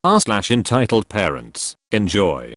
r/entitled parents. Enjoy.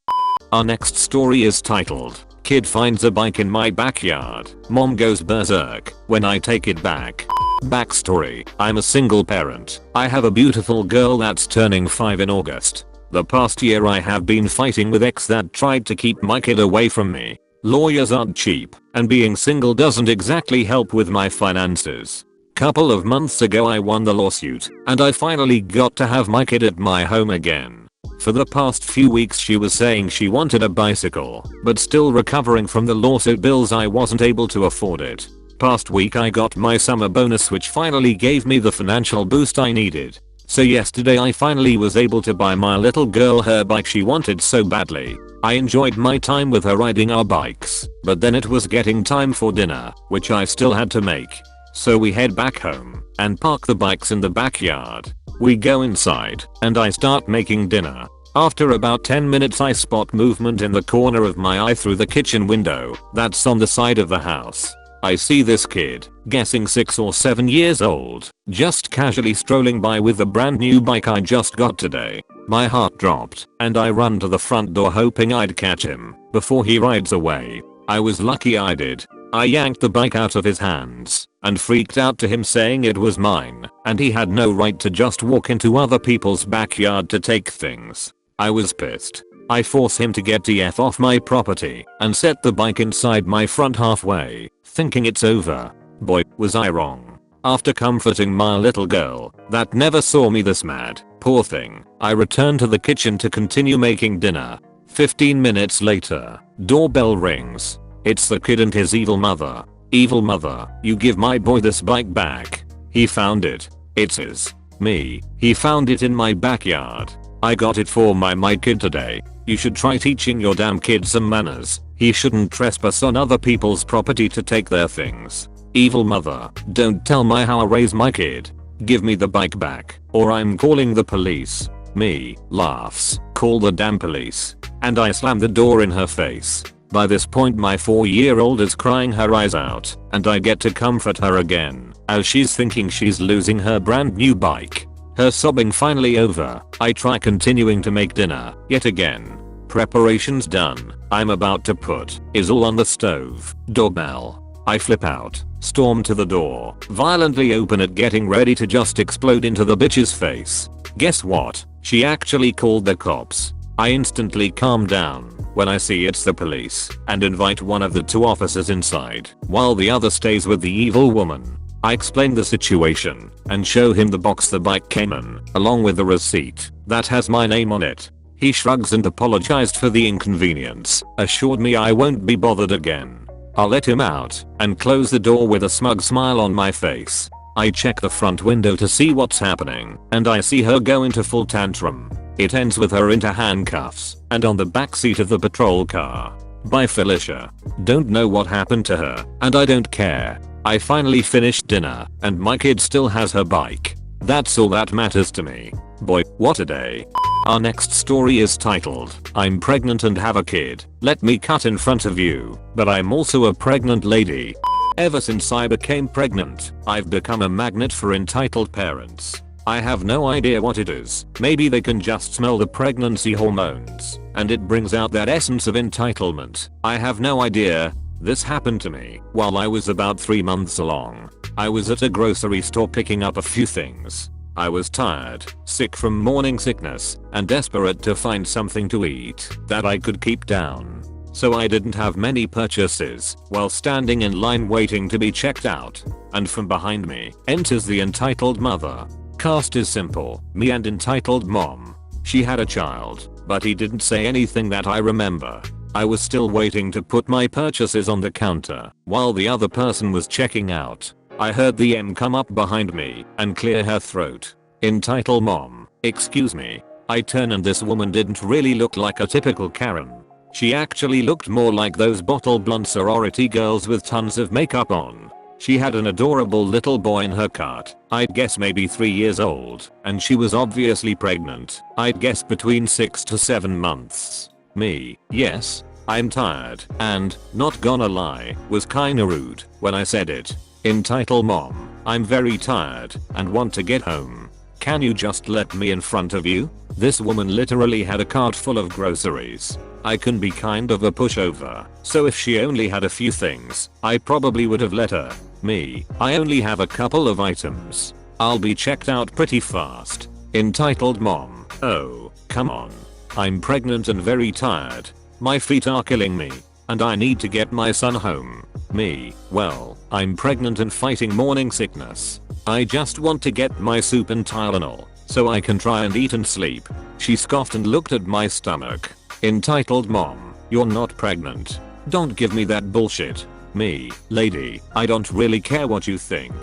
Our next story is titled, Kid finds a bike in my backyard. Mom goes berserk when I take it back. Backstory, I'm a single parent. I have a beautiful girl that's turning 5 in August. The past year I have been fighting with ex that tried to keep my kid away from me. Lawyers aren't cheap, and being single doesn't exactly help with my finances. Couple of months ago I won the lawsuit, and I finally got to have my kid at my home again. For the past few weeks she was saying she wanted a bicycle, but still recovering from the lawsuit bills. I wasn't able to afford it. Past week I got my summer bonus, which finally gave me the financial boost I needed. So yesterday I finally was able to buy my little girl her bike she wanted so badly. I enjoyed my time with her riding our bikes, but then it was getting time for dinner, which I still had to make. So we head back home and park the bikes in the backyard. We go inside and I start making dinner. After about 10 minutes I spot movement in the corner of my eye through the kitchen window that's on the side of the house. I see this kid, guessing 6 or 7 years old, just casually strolling by with the brand new bike I just got today. My heart dropped and I run to the front door hoping I'd catch him before he rides away. I was lucky I did. I yanked the bike out of his hands and freaked out to him saying it was mine and he had no right to just walk into other people's backyard to take things. I was pissed. I force him to get the F off my property and set the bike inside my front halfway, thinking it's over. Boy, was I wrong. After comforting my little girl that never saw me this mad, poor thing, I returned to the kitchen to continue making dinner. 15 minutes later, doorbell rings. It's the kid and his evil mother. Evil mother, you give my boy this bike back. He found it. It's his. Me. He found it in my backyard. I got it for my kid today. You should try teaching your damn kid some manners. He shouldn't trespass on other people's property to take their things. Evil mother, don't tell me how I raise my kid. Give me the bike back, or I'm calling the police. Me, laughs, call the damn police. And I slam the door in her face. By this point my 4-year-old is crying her eyes out, and I get to comfort her again, as she's thinking she's losing her brand new bike. Her sobbing finally over, I try continuing to make dinner, yet again. Preparations done, I'm about to put is all on the stove. Doorbell. I flip out, storm to the door, violently open it getting ready to just explode into the bitch's face. Guess what? She actually called the cops. I instantly calm down when I see it's the police and invite one of the 2 officers inside while the other stays with the evil woman. I explain the situation and show him the box the bike came in, along with the receipt that has my name on it. He shrugs and apologized for the inconvenience, assured me I won't be bothered again. I'll let him out and close the door with a smug smile on my face. I check the front window to see what's happening and I see her go into full tantrum. It ends with her into handcuffs and on the backseat of the patrol car. Bye Felicia. Don't know what happened to her and I don't care. I finally finished dinner and my kid still has her bike. That's all that matters to me. Boy, what a day. Our next story is titled, I'm pregnant and have a kid. Let me cut in front of you, but I'm also a pregnant lady. Ever since I became pregnant, I've become a magnet for entitled parents. I have no idea what it is. Maybe they can just smell the pregnancy hormones, and it brings out that essence of entitlement. I have no idea. This happened to me while I was about 3 months along. I was at a grocery store picking up a few things. I was tired, sick from morning sickness, and desperate to find something to eat that I could keep down. So I didn't have many purchases while standing in line waiting to be checked out. And from behind me enters the entitled mother. Cast is simple, me and entitled mom. She had a child, but he didn't say anything that I remember. I was still waiting to put my purchases on the counter while the other person was checking out. I heard the M come up behind me and clear her throat. Entitled mom, excuse me. I turn and this woman didn't really look like a typical Karen. She actually looked more like those bottle blonde sorority girls with tons of makeup on. She had an adorable little boy in her cart, I'd guess maybe 3 years old, and she was obviously pregnant, I'd guess between 6 to 7 months. Me, yes, I'm tired, and, not gonna lie, was kinda rude when I said it. Entitled mom, I'm very tired and want to get home. Can you just let me in front of you? This woman literally had a cart full of groceries. I can be kind of a pushover, so if she only had a few things, I probably would have let her. Me, I only have a couple of items. I'll be checked out pretty fast. Entitled mom. Oh, come on. I'm pregnant and very tired. My feet are killing me, and I need to get my son home. Me, well, I'm pregnant and fighting morning sickness. I just want to get my soup and Tylenol, so I can try and eat and sleep. She scoffed and looked at my stomach. Entitled mom, you're not pregnant. Don't give me that bullshit. Me, lady, I don't really care what you think.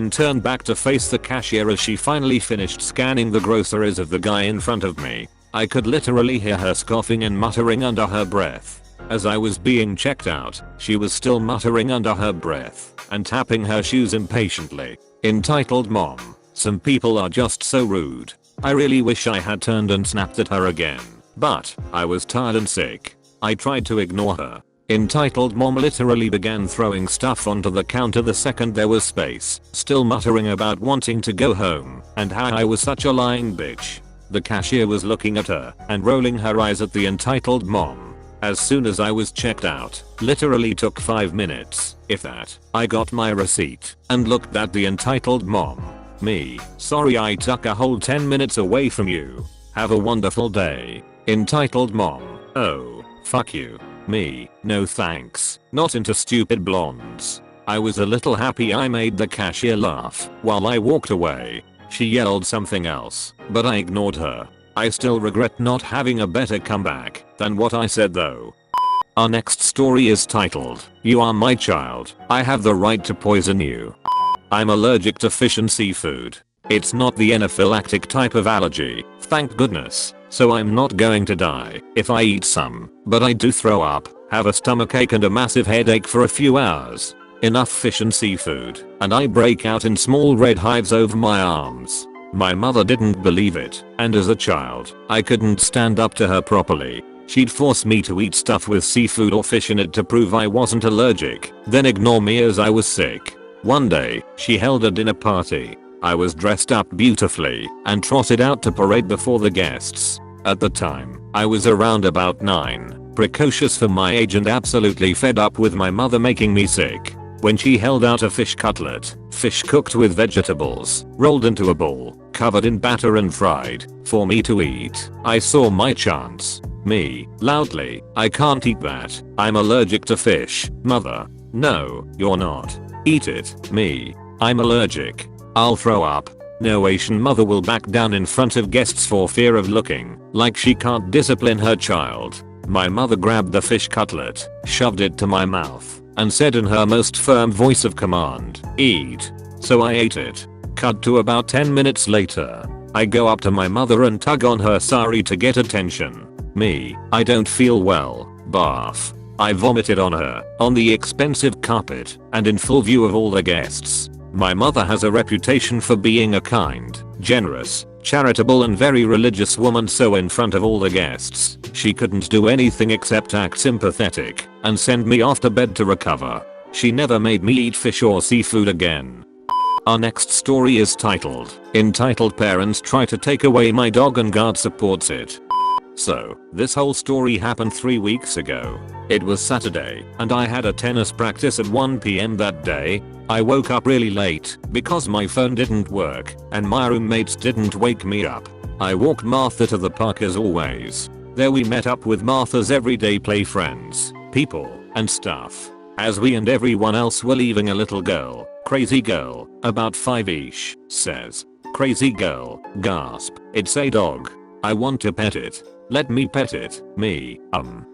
Turned back to face the cashier as she finally finished scanning the groceries of the guy in front of me. I could literally hear her scoffing and muttering under her breath. As I was being checked out, she was still muttering under her breath and tapping her shoes impatiently. Entitled mom, some people are just so rude. I really wish I had turned and snapped at her again, but I was tired and sick. I tried to ignore her. Entitled mom literally began throwing stuff onto the counter the second there was space, still muttering about wanting to go home and how I was such a lying bitch. The cashier was looking at her and rolling her eyes at the entitled mom. As soon as I was checked out, literally took 5 minutes, if that, I got my receipt and looked at the entitled mom. Me, sorry I took a whole 10 minutes away from you. Have a wonderful day. Entitled mom, oh, fuck you. Me, no thanks, not into stupid blondes. I was a little happy I made the cashier laugh while I walked away. She yelled something else, but I ignored her. I still regret not having a better comeback than what I said though. Our next story is titled, You Are My Child, I Have the Right to Poison You. I'm allergic to fish and seafood. It's not the anaphylactic type of allergy, thank goodness, so I'm not going to die if I eat some, but I do throw up, have a stomachache and a massive headache for a few hours. Enough fish and seafood, and I break out in small red hives over my arms. My mother didn't believe it, and as a child, I couldn't stand up to her properly. She'd force me to eat stuff with seafood or fish in it to prove I wasn't allergic, then ignore me as I was sick. One day, she held a dinner party. I was dressed up beautifully and trotted out to parade before the guests. At the time, I was around about 9, precocious for my age and absolutely fed up with my mother making me sick. When she held out a fish cutlet, fish cooked with vegetables, rolled into a ball, covered in batter and fried, for me to eat, I saw my chance. Me, loudly, I can't eat that, I'm allergic to fish, mother. No, you're not. Eat it. Me, I'm allergic. I'll throw up. No Asian mother will back down in front of guests for fear of looking like she can't discipline her child. My mother grabbed the fish cutlet, shoved it to my mouth, and said in her most firm voice of command, eat. So I ate it. Cut to about 10 minutes later. I go up to my mother and tug on her sari to get attention. Me, I don't feel well, barf. I vomited on her, on the expensive carpet, and in full view of all the guests. My mother has a reputation for being a kind, generous, charitable and very religious woman, so in front of all the guests, she couldn't do anything except act sympathetic and send me off to bed to recover. She never made me eat fish or seafood again. Our next story is titled, Entitled Parents Try to Take Away My Dog and God Supports It. So, this whole story happened 3 weeks ago. It was Saturday, and I had a tennis practice at 1 PM that day. I woke up really late because my phone didn't work and my roommates didn't wake me up. I walked Martha to the park as always. There we met up with Martha's everyday play friends, people, and stuff. As we and everyone else were leaving, a little girl, crazy girl, about 5ish, says, "Crazy girl, gasp, it's a dog. I want to pet it. Let me pet it." Me,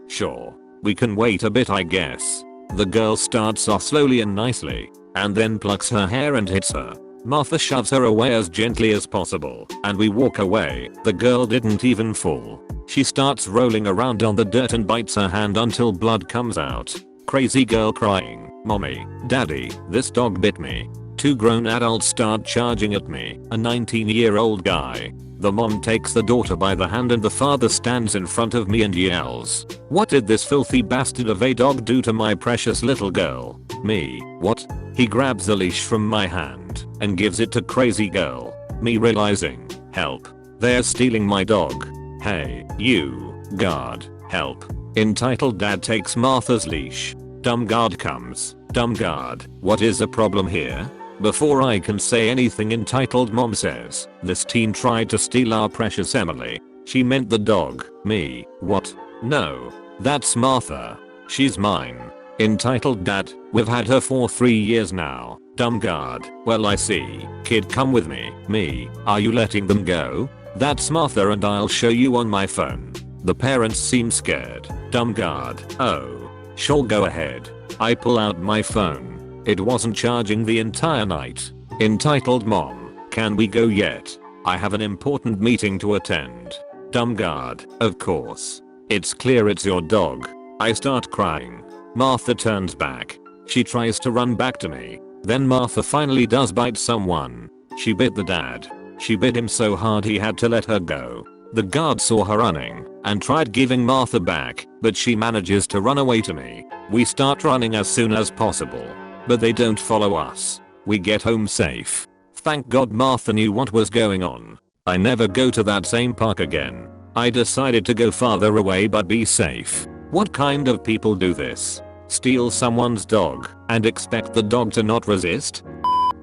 sure. We can wait a bit I guess. The girl starts off slowly and nicely, and then plucks her hair and hits her. Martha shoves her away as gently as possible, and we walk away. The girl didn't even fall. She starts rolling around on the dirt and bites her hand until blood comes out. Crazy girl crying, "Mommy, Daddy, this dog bit me." 2 grown adults start charging at me, a 19-year-old guy. The mom takes the daughter by the hand and the father stands in front of me and yells, "What did this filthy bastard of a dog do to my precious little girl?" Me, what? He grabs the leash from my hand and gives it to crazy girl. Me realizing, help. They're stealing my dog. Hey, you, guard, help. Entitled dad takes Martha's leash. Dumb guard comes. Dumb guard, what is the problem here? Before I can say anything, entitled mom says, this teen tried to steal our precious Emily. She meant the dog. Me. What? No. That's Martha. She's mine. Entitled dad, we've had her for 3 years now. Dumb guard, well I see. Kid, come with me. Me, are you letting them go? That's Martha and I'll show you on my phone. The parents seem scared. Dumb guard, oh. Sure, go ahead. I pull out my phone. It wasn't charging the entire night. Entitled mom, can we go yet? I have an important meeting to attend. Dumb guard, of course. It's clear it's your dog. I start crying. Martha turns back. She tries to run back to me. Then Martha finally does bite someone. She bit the dad. She bit him so hard he had to let her go. The guard saw her running and tried giving Martha back, but she manages to run away to me. We start running as soon as possible, but they don't follow us. We get home safe. Thank God Martha knew what was going on. I never go to that same park again. I decided to go farther away but be safe. What kind of people do this? Steal someone's dog and expect the dog to not resist?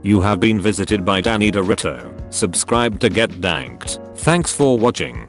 You have been visited by Danny Dorito. Subscribe to get danked. Thanks for watching.